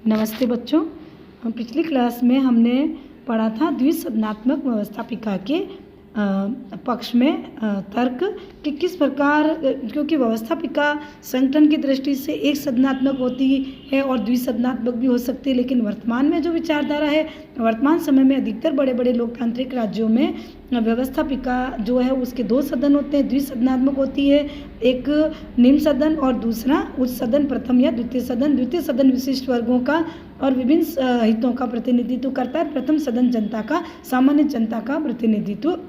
नमस्ते बच्चों। पिछली क्लास में हमने पढ़ा था द्विसदनात्मक व्यवस्थापिका के पक्ष में तर्क कि किस प्रकार क्योंकि व्यवस्थापिका संगठन की दृष्टि से एक सदनात्मक होती है और द्विसदनात्मक भी हो सकती है, लेकिन वर्तमान में जो विचारधारा है, वर्तमान समय में अधिकतर बड़े बड़े लोकतांत्रिक राज्यों में व्यवस्थापिका जो है उसके दो सदन होते हैं, द्विसदनात्मक होती है। एक निम्न सदन और दूसरा उच्च सदन, प्रथम या द्वितीय सदन। द्वितीय सदन विशिष्ट वर्गों का और विभिन्न हितों का प्रतिनिधित्व करता है। प्रथम सदन जनता का, सामान्य जनता का प्रतिनिधित्व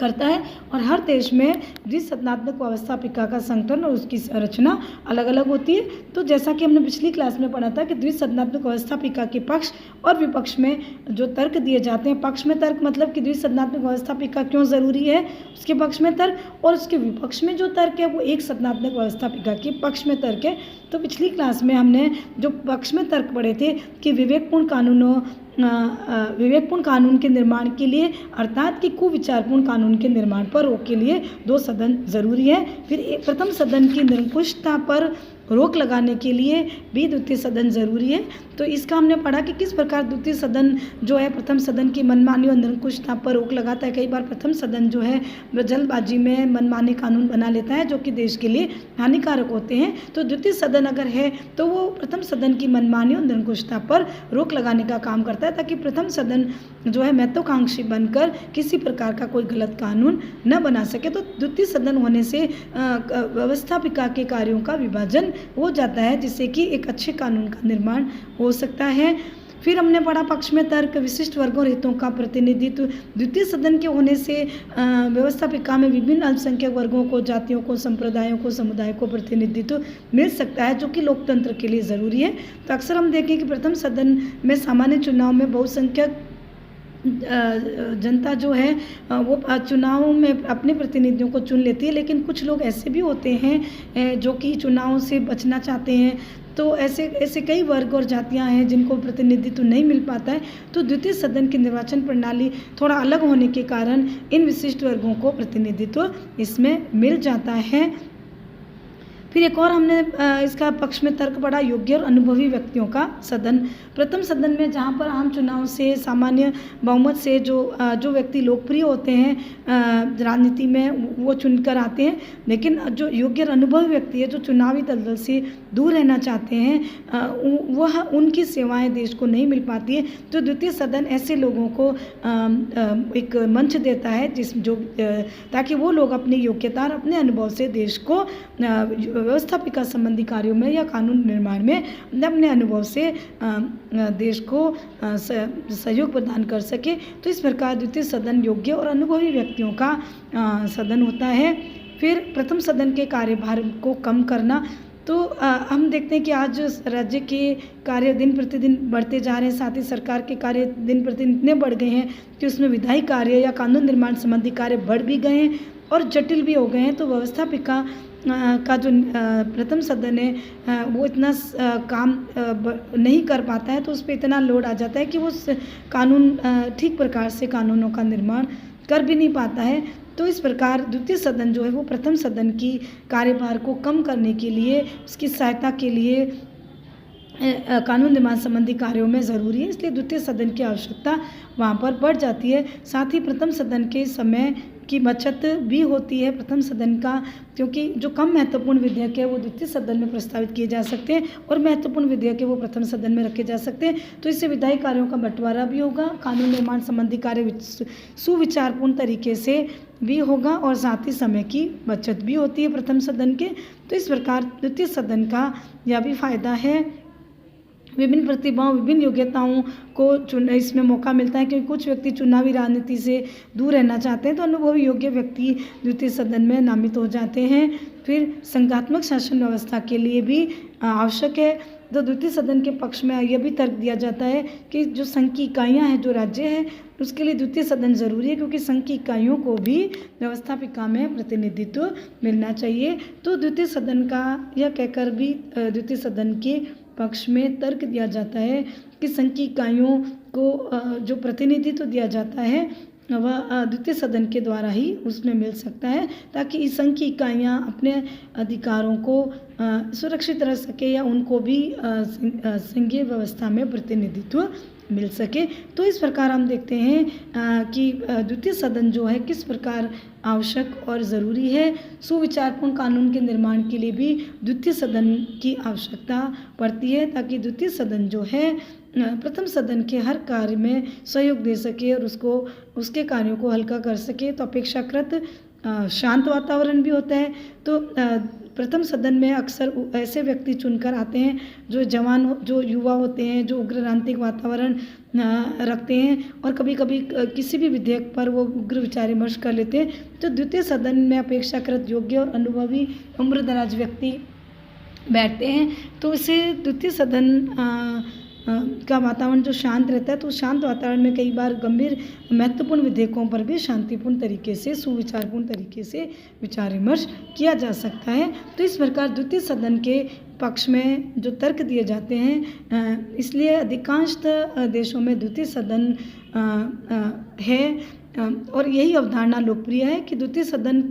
करता है। और हर देश में द्विसदनात्मक व्यवस्थापिका का संगठन और उसकी संरचना अलग अलग होती है। तो जैसा कि हमने पिछली क्लास में पढ़ा था कि द्विसदनात्मक व्यवस्थापिका के पक्ष और विपक्ष में जो तर्क दिए जाते हैं, पक्ष में तर्क मतलब कि द्विसदनात्मक व्यवस्थापिका क्यों ज़रूरी है, उसके पक्ष में तर्क, और उसके विपक्ष में जो तर्क है वो एक सदनात्मक व्यवस्थापिका के पक्ष में तर्क है। तो पिछली क्लास में हमने जो पक्ष में तर्क पढ़े थे कि विवेकपूर्ण कानून के निर्माण के लिए, अर्थात कि कुविचारपूर्ण कानून के निर्माण पर रोक के लिए दो सदन जरूरी है। फिर प्रथम सदन की निरंकुशता पर रोक लगाने के लिए भी द्वितीय सदन जरूरी है। तो इसका हमने पढ़ा कि किस प्रकार द्वितीय सदन जो है प्रथम सदन की मनमानी और निरंकुशता पर रोक लगाता है। कई बार प्रथम सदन जो है वह जल्दबाजी में मनमाने कानून बना लेता है जो कि देश के लिए हानिकारक होते हैं। तो द्वितीय सदन अगर है तो वो प्रथम सदन की मनमानी और निरंकुशता पर रोक लगाने का काम करता है, ताकि प्रथम सदन जो है महत्वाकांक्षी बनकर किसी प्रकार का कोई गलत कानून न बना सके। तो द्वितीय सदन होने से व्यवस्थापिका के कार्यों का विभाजन हो जाता है, जिससे कि एक अच्छे कानून का निर्माण हो सकता है। फिर हमने पढ़ा पक्ष में तर्क, विशिष्ट वर्गों और हितों का प्रतिनिधित्व। द्वितीय सदन के होने से व्यवस्थापिका में विभिन्न अल्पसंख्यक वर्गों को, जातियों को, संप्रदायों को, समुदायों को प्रतिनिधित्व मिल सकता है, जो कि लोकतंत्र के लिए ज़रूरी है। तो अक्सर हम देखें कि प्रथम सदन में सामान्य चुनाव में बहुसंख्यक जनता जो है वो चुनावों में अपने प्रतिनिधियों को चुन लेती है, लेकिन कुछ लोग ऐसे भी होते हैं जो कि चुनावों से बचना चाहते हैं। तो ऐसे कई वर्ग और जातियां हैं जिनको प्रतिनिधित्व नहीं मिल पाता है। तो द्वितीय सदन की निर्वाचन प्रणाली थोड़ा अलग होने के कारण इन विशिष्ट वर्गों को प्रतिनिधित्व इसमें मिल जाता है। फिर एक और हमने इसका पक्ष में तर्क पढ़ा, योग्य और अनुभवी व्यक्तियों का सदन। प्रथम सदन में जहां पर आम चुनाव से, सामान्य बहुमत से जो व्यक्ति लोकप्रिय होते हैं राजनीति में, वो चुनकर आते हैं, लेकिन जो योग्य और अनुभवी व्यक्ति है जो चुनावी दलदल से दूर रहना चाहते हैं वह उनकी सेवाएं देश को नहीं मिल पाती है। तो द्वितीय सदन ऐसे लोगों को एक मंच देता है ताकि वो लोग अपनी योग्यता और अपने अनुभव से देश को व्यवस्थापिका संबंधी कार्यों में या कानून निर्माण में अपने अनुभव से देश को सहयोग प्रदान कर सके। तो इस प्रकार द्वितीय सदन योग्य और अनुभवी व्यक्तियों का सदन होता है। फिर प्रथम सदन के कार्यभार को कम करना। तो हम देखते हैं कि आज राज्य के कार्य दिन प्रतिदिन बढ़ते जा रहे हैं, साथ ही सरकार के कार्य दिन प्रतिदिन इतने बढ़ गए हैं कि उसमें विधायी कार्य या कानून निर्माण संबंधी कार्य बढ़ भी गए हैं और जटिल भी हो गए हैं। तो व्यवस्थापिका का जो प्रथम सदन है वो इतना काम नहीं कर पाता है, तो उस पर इतना लोड आ जाता है कि वो कानून ठीक प्रकार से कानूनों का निर्माण कर भी नहीं पाता है। तो इस प्रकार द्वितीय सदन जो है वो प्रथम सदन की कार्यभार को कम करने के लिए, उसकी सहायता के लिए कानून निर्माण संबंधी कार्यों में ज़रूरी है, इसलिए द्वितीय सदन की आवश्यकता वहाँ पर बढ़ जाती है। साथ ही प्रथम सदन के समय की बचत भी होती है प्रथम सदन का, क्योंकि जो कम महत्वपूर्ण विधेयक है वो द्वितीय सदन में प्रस्तावित किए जा सकते हैं और महत्वपूर्ण विधेयक है वो प्रथम सदन में रखे जा सकते हैं। तो इससे विधायी कार्यों का बंटवारा भी होगा, कानून निर्माण संबंधी कार्य सुविचारपूर्ण तरीके से भी होगा और साथ ही समय की बचत भी होती है प्रथम सदन के। तो इस प्रकार द्वितीय सदन का यह भी फायदा है। विभिन्न प्रतिभाओं, विभिन्न योग्यताओं को इसमें मौका मिलता है, क्योंकि कुछ व्यक्ति चुनावी राजनीति से दूर रहना चाहते हैं, तो अनुभवी योग्य व्यक्ति द्वितीय सदन में नामित हो जाते हैं। फिर संघात्मक शासन व्यवस्था के लिए भी आवश्यक है। तो द्वितीय सदन के पक्ष में यह भी तर्क दिया जाता है कि जो संघ की इकाइयाँ हैं, जो राज्य है, उसके लिए द्वितीय सदन जरूरी है, क्योंकि संघ की इकाइयों को भी व्यवस्थापिका में प्रतिनिधित्व मिलना चाहिए। तो द्वितीय सदन का यह कहकर भी द्वितीय सदन के पक्ष में तर्क दिया जाता है कि संघ की इकाइयों को जो प्रतिनिधित्व दिया जाता है वह द्वितीय सदन के द्वारा ही उसमें मिल सकता है, ताकि इस संघ की इकाइयाँ अपने अधिकारों को सुरक्षित रह सके या उनको भी संघीय व्यवस्था में प्रतिनिधित्व मिल सके। तो इस प्रकार हम देखते हैं कि द्वितीय सदन जो है किस प्रकार आवश्यक और ज़रूरी है। सुविचारपूर्ण कानून के निर्माण के लिए भी द्वितीय सदन की आवश्यकता पड़ती है, ताकि द्वितीय सदन जो है प्रथम सदन के हर कार्य में सहयोग दे सके और उसके कार्यों को हल्का कर सके। तो अपेक्षाकृत शांत वातावरण भी होता है। तो प्रथम सदन में अक्सर ऐसे व्यक्ति चुनकर आते हैं जो युवा होते हैं, जो उग्रतांत्रिक वातावरण रखते हैं और कभी कभी किसी भी विधेयक पर वो उग्र विचार विमर्श कर लेते हैं। तो द्वितीय सदन में अपेक्षाकृत योग्य और अनुभवी उम्रदराज व्यक्ति बैठते हैं। तो इसे द्वितीय सदन का वातावरण जो शांत रहता है, तो शांत वातावरण में कई बार गंभीर महत्वपूर्ण विधेयकों पर भी शांतिपूर्ण तरीके से, सुविचारपूर्ण तरीके से विचार विमर्श किया जा सकता है। तो इस प्रकार द्वितीय सदन के पक्ष में जो तर्क दिए जाते हैं, इसलिए अधिकांश देशों में द्वितीय सदन है और यही अवधारणा लोकप्रिय है कि द्वितीय सदन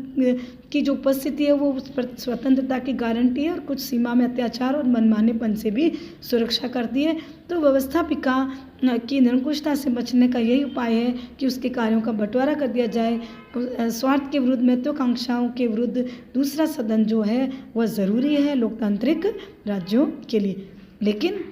की जो उपस्थिति है वो उस स्वतंत्रता की गारंटी है और कुछ सीमा में अत्याचार और मनमानेपन से भी सुरक्षा करती है। तो व्यवस्थापिका की निरंकुशता से बचने का यही उपाय है कि उसके कार्यों का बंटवारा कर दिया जाए। स्वार्थ के विरुद्ध, महत्वाकांक्षाओं के विरुद्ध दूसरा सदन जो है वह ज़रूरी है लोकतांत्रिक राज्यों के लिए। लेकिन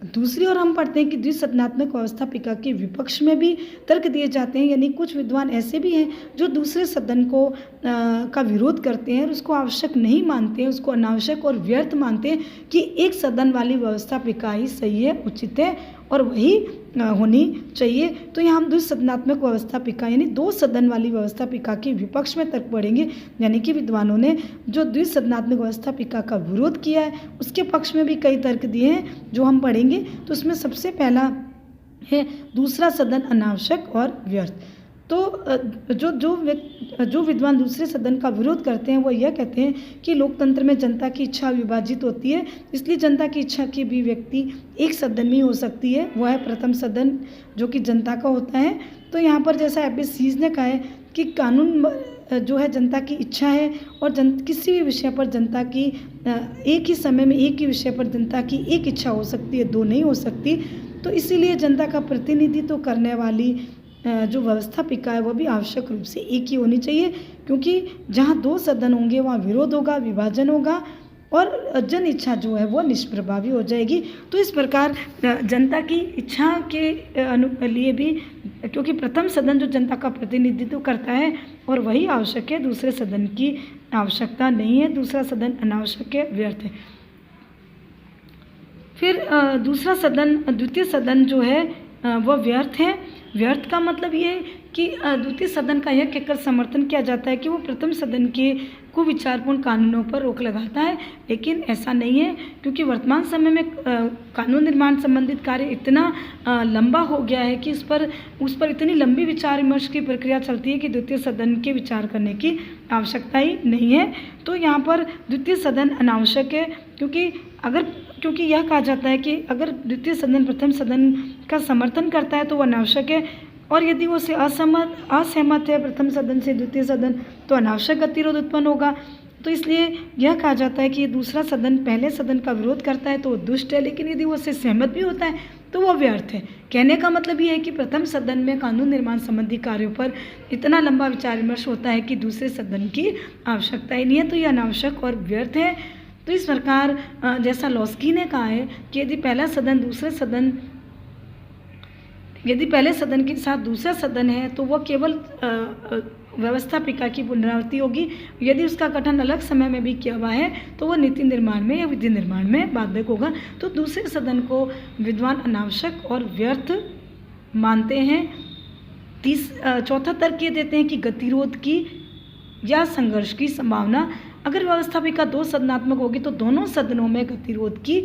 दूसरी ओर हम पढ़ते हैं कि द्विसदनात्मक व्यवस्थापिका के विपक्ष में भी तर्क दिए जाते हैं, यानी कुछ विद्वान ऐसे भी हैं जो दूसरे सदन को का विरोध करते हैं और उसको आवश्यक नहीं मानते हैं, उसको अनावश्यक और व्यर्थ मानते हैं कि एक सदन वाली व्यवस्थापिका ही सही है, उचित है और वही होनी चाहिए। तो यहाँ हम द्विसदनात्मक व्यवस्थापिका यानी दो सदन वाली व्यवस्थापिका के विपक्ष में तर्क पढ़ेंगे, यानी कि विद्वानों ने जो द्विसदनात्मक व्यवस्थापिका का विरोध किया है उसके पक्ष में भी कई तर्क दिए हैं जो हम पढ़ेंगे। तो उसमें सबसे पहला है दूसरा सदन अनावश्यक और व्यर्थ। तो जो विद्वान दूसरे सदन का विरोध करते हैं वो यह कहते हैं कि लोकतंत्र में जनता की इच्छा विभाजित होती है, इसलिए जनता की इच्छा की भी व्यक्ति एक सदन में हो सकती है, वह है प्रथम सदन जो कि जनता का होता है। तो यहाँ पर जैसा एपिस सीज ने कहा है कि कानून जो है जनता की इच्छा है और किसी भी विषय पर जनता की एक ही समय में एक ही विषय पर जनता की एक इच्छा हो सकती है, दो नहीं हो सकती। तो इसीलिए जनता का प्रतिनिधित्व करने वाली जो व्यवस्थापिका है वह भी आवश्यक रूप से एक ही होनी चाहिए, क्योंकि जहाँ दो सदन होंगे वहाँ विरोध होगा, विभाजन होगा और जन इच्छा जो है वो निष्प्रभावी हो जाएगी। तो इस प्रकार जनता की इच्छा के लिए भी, क्योंकि प्रथम सदन जो जनता का प्रतिनिधित्व करता है और वही आवश्यक है, दूसरे सदन की आवश्यकता नहीं है, दूसरा सदन अनावश्यक है, व्यर्थ है। फिर दूसरा सदन, द्वितीय सदन जो है वह व्यर्थ है। व्यर्थ का मतलब ये कि द्वितीय सदन का यह कहकर समर्थन किया जाता है कि वो प्रथम सदन के कुविचारपूर्ण कानूनों पर रोक लगाता है, लेकिन ऐसा नहीं है, क्योंकि वर्तमान समय में कानून निर्माण संबंधित कार्य इतना लंबा हो गया है कि उस पर इतनी लंबी विचार विमर्श की प्रक्रिया चलती है कि द्वितीय सदन के विचार करने की आवश्यकता ही नहीं है। तो यहाँ पर द्वितीय सदन अनावश्यक है, क्योंकि यह कहा जाता है कि अगर द्वितीय सदन प्रथम सदन का समर्थन करता है तो वह अनावश्यक है, और यदि वो से असहमत है प्रथम सदन से द्वितीय सदन तो अनावश्यक गतिरोध उत्पन्न होगा। तो इसलिए यह कहा जाता है कि दूसरा सदन पहले सदन का विरोध करता है तो वो दुष्ट है, लेकिन यदि वो उससे सहमत भी होता है तो वह व्यर्थ है। कहने का मतलब ये है कि प्रथम सदन में कानून निर्माण संबंधी कार्यों पर इतना लंबा विचार विमर्श होता है कि दूसरे सदन की आवश्यकता ही नहीं है, तो यह अनावश्यक और व्यर्थ है। तो इस प्रकार जैसा लॉस्की ने कहा है कि यदि पहले सदन के साथ दूसरा सदन है तो वह केवल व्यवस्थापिका की पुनरावृत्ति होगी, यदि उसका गठन अलग समय में भी किया हुआ है तो वह नीति निर्माण में या विधि निर्माण में बाधक होगा। तो दूसरे सदन को विद्वान अनावश्यक और व्यर्थ मानते हैं। चौथा तर्क ये देते हैं कि गतिरोध की या संघर्ष की संभावना, अगर व्यवस्थापिका दो सदनात्मक होगी तो दोनों सदनों में गतिरोध की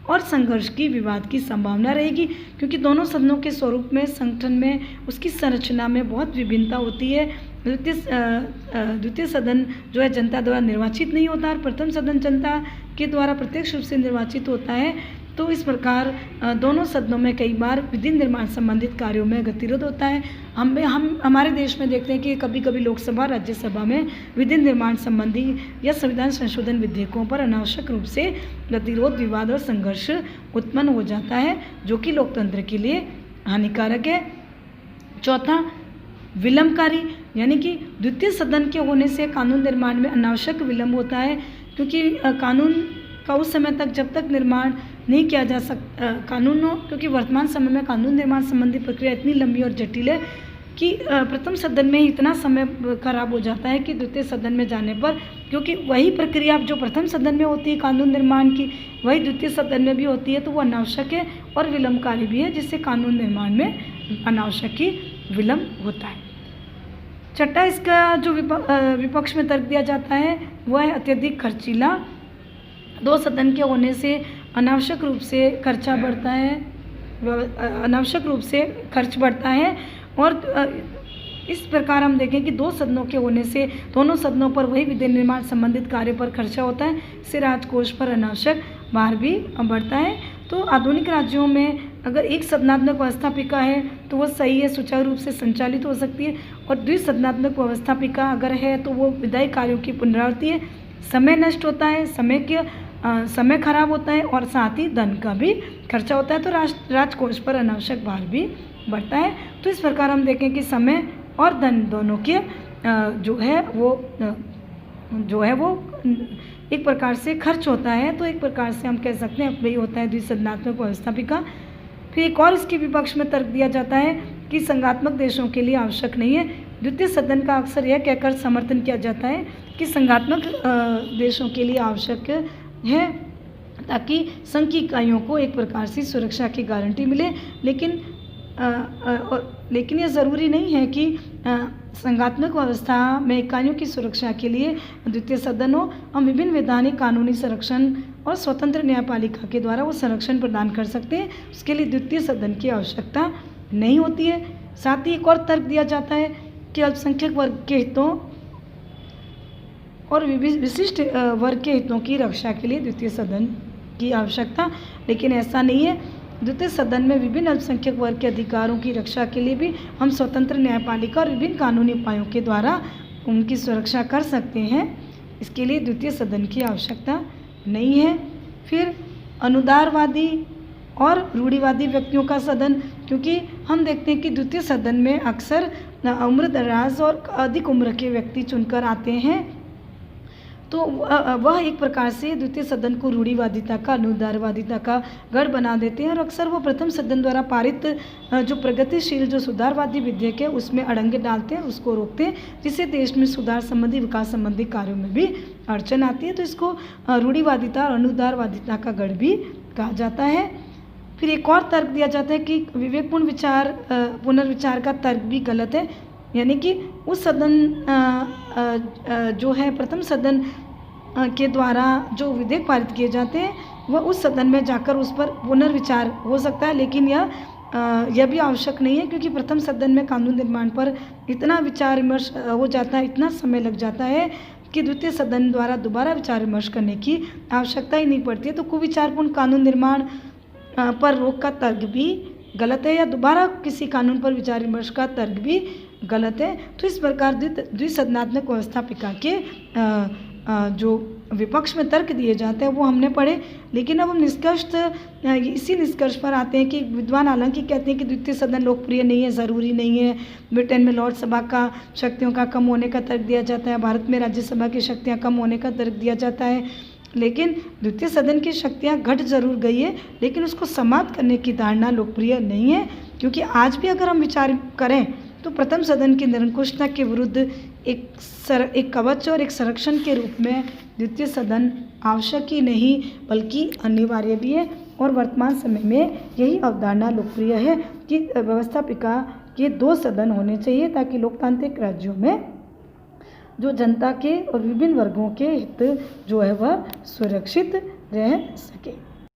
और संघर्ष की, विवाद की संभावना रहेगी, क्योंकि दोनों सदनों के स्वरूप में, संगठन में, उसकी संरचना में बहुत विभिन्नता होती है। द्वितीय सदन जो है जनता द्वारा निर्वाचित नहीं होता और प्रथम सदन जनता के द्वारा प्रत्यक्ष रूप से निर्वाचित होता है। तो इस प्रकार दोनों सदनों में कई बार विधि निर्माण संबंधित कार्यों में गतिरोध होता है। हम हमारे देश में देखते हैं कि कभी कभी लोकसभा राज्यसभा में विधि निर्माण संबंधी या संविधान संशोधन विधेयकों पर अनावश्यक रूप से गतिरोध, विवाद और संघर्ष उत्पन्न हो जाता है, जो कि लोकतंत्र के लिए हानिकारक है। चौथा, विलंबकारी, यानी कि द्वितीय सदन के होने से कानून निर्माण में अनावश्यक विलंब होता है, क्योंकि कानून का उस समय तक जब तक निर्माण नहीं किया जा सकता क्योंकि वर्तमान समय में कानून निर्माण संबंधी प्रक्रिया इतनी लंबी और जटिल है कि प्रथम सदन में ही इतना समय खराब हो जाता है कि द्वितीय सदन में जाने पर, क्योंकि वही प्रक्रिया जो प्रथम सदन में होती है कानून निर्माण की, वही द्वितीय सदन में भी होती है, तो वो अनावश्यक है और विलंबकारी भी है, जिससे कानून निर्माण में अनावश्यक ही विलंब होता है। छठा, इसका जो विपक्ष में तर्क दिया जाता है वह है अत्यधिक खर्चीला। दो सदन के होने से अनावश्यक रूप से खर्चा बढ़ता है, अनावश्यक रूप से खर्च बढ़ता है, और इस प्रकार हम देखें कि दो सदनों के होने से दोनों सदनों पर वही विधि निर्माण संबंधित कार्य पर खर्चा होता है, इससे राजकोष पर अनावश्यक भार भी बढ़ता है। तो आधुनिक राज्यों में अगर एक सदनात्मक व्यवस्थापिका है तो वो सही है, सुचारू रूप से संचालित हो सकती है, और द्विसदनात्मक व्यवस्थापिका अगर है तो वो विधायी कार्यों की पुनरावृत्ति है। समय नष्ट होता है, समय खराब होता है, और साथ ही धन का भी खर्चा होता है, तो राजकोष पर अनावश्यक भार भी बढ़ता है। तो इस प्रकार हम देखें कि समय और धन दोनों के जो है वो एक प्रकार से खर्च होता है, तो एक प्रकार से हम कह सकते हैं वही होता है द्विसदनात्मक व्यवस्थापिका। फिर एक और इसके विपक्ष में तर्क दिया जाता है कि संघात्मक देशों के लिए आवश्यक नहीं है। द्वितीय सदन का अक्सर यह कहकर समर्थन किया जाता है कि संघात्मक देशों के लिए आवश्यक है ताकि संघ की इकाइयों को एक प्रकार से सुरक्षा की गारंटी मिले, लेकिन यह ज़रूरी नहीं है कि संघात्मक व्यवस्था में इकाइयों की सुरक्षा के लिए द्वितीय सदन हो। हम विभिन्न वैधानिक कानूनी संरक्षण और स्वतंत्र न्यायपालिका के द्वारा वो संरक्षण प्रदान कर सकते हैं, उसके लिए द्वितीय सदन की आवश्यकता नहीं होती है। साथ ही एक और तर्क दिया जाता है कि अल्पसंख्यक वर्ग के हितों और विशिष्ट वर्ग के हितों की रक्षा के लिए द्वितीय सदन की आवश्यकता, लेकिन ऐसा नहीं है। द्वितीय सदन में विभिन्न अल्पसंख्यक वर्ग के अधिकारों की रक्षा के लिए भी हम स्वतंत्र न्यायपालिका और विभिन्न कानूनी उपायों के द्वारा उनकी सुरक्षा कर सकते हैं, इसके लिए द्वितीय सदन की आवश्यकता नहीं है। फिर अनुदारवादी और रूढ़िवादी व्यक्तियों का सदन, क्योंकि हम देखते हैं कि द्वितीय सदन में अक्सर उम्र दराज और अधिक उम्र के व्यक्ति चुनकर आते हैं, तो वह एक प्रकार से द्वितीय सदन को रूढ़िवादिता का, अनुदारवादिता का गढ़ बना देते हैं, और अक्सर वो प्रथम सदन द्वारा पारित जो प्रगतिशील जो सुधारवादी विधेयक है उसमें अड़ंगे डालते हैं, उसको रोकते हैं, जिससे देश में सुधार संबंधी, विकास संबंधी कार्यों में भी अड़चन आती है। तो इसको रूढ़िवादिता और अनुदारवादिता का गढ़ भी कहा जाता है। फिर एक और तर्क दिया जाता है कि विवेकपूर्ण पुनर्विचार का तर्क भी गलत है, यानी कि उस सदन जो है प्रथम सदन के द्वारा जो विधेयक पारित किए जाते हैं वह उस सदन में जाकर उस पर पुनर्विचार हो सकता है, लेकिन यह भी आवश्यक नहीं है, क्योंकि प्रथम सदन में कानून निर्माण पर इतना विचार विमर्श हो जाता है, इतना समय लग जाता है कि द्वितीय सदन द्वारा दोबारा विचार विमर्श करने की आवश्यकता ही नहीं पड़ती है। तो कुविचारपूर्ण कानून निर्माण पर रोक का तर्क भी गलत है, या दोबारा किसी कानून पर विचार विमर्श का तर्क भी गलत है। तो इस प्रकार द्विसदनात्मक व्यवस्थापिका के जो विपक्ष में तर्क दिए जाते हैं वो हमने पढ़े, लेकिन अब हम इसी निष्कर्ष पर आते हैं कि विद्वान हालांकि कहते हैं कि द्वितीय सदन लोकप्रिय नहीं है, ज़रूरी नहीं है। ब्रिटेन में लॉर्ड सभा का शक्तियों का कम होने का तर्क दिया जाता है, भारत में राज्यसभा की शक्तियाँ कम होने का तर्क दिया जाता है, लेकिन द्वितीय सदन की शक्तियाँ घट जरूर गई है, लेकिन उसको समाप्त करने की धारणा लोकप्रिय नहीं है, क्योंकि आज भी अगर हम विचार करें तो प्रथम सदन की निरंकुशता के विरुद्ध एक कवच और एक संरक्षण के रूप में द्वितीय सदन आवश्यक ही नहीं बल्कि अनिवार्य भी है। और वर्तमान समय में यही अवधारणा लोकप्रिय है कि व्यवस्थापिका के दो सदन होने चाहिए, ताकि लोकतांत्रिक राज्यों में जो जनता के और विभिन्न वर्गों के हित जो है वह सुरक्षित रह सके।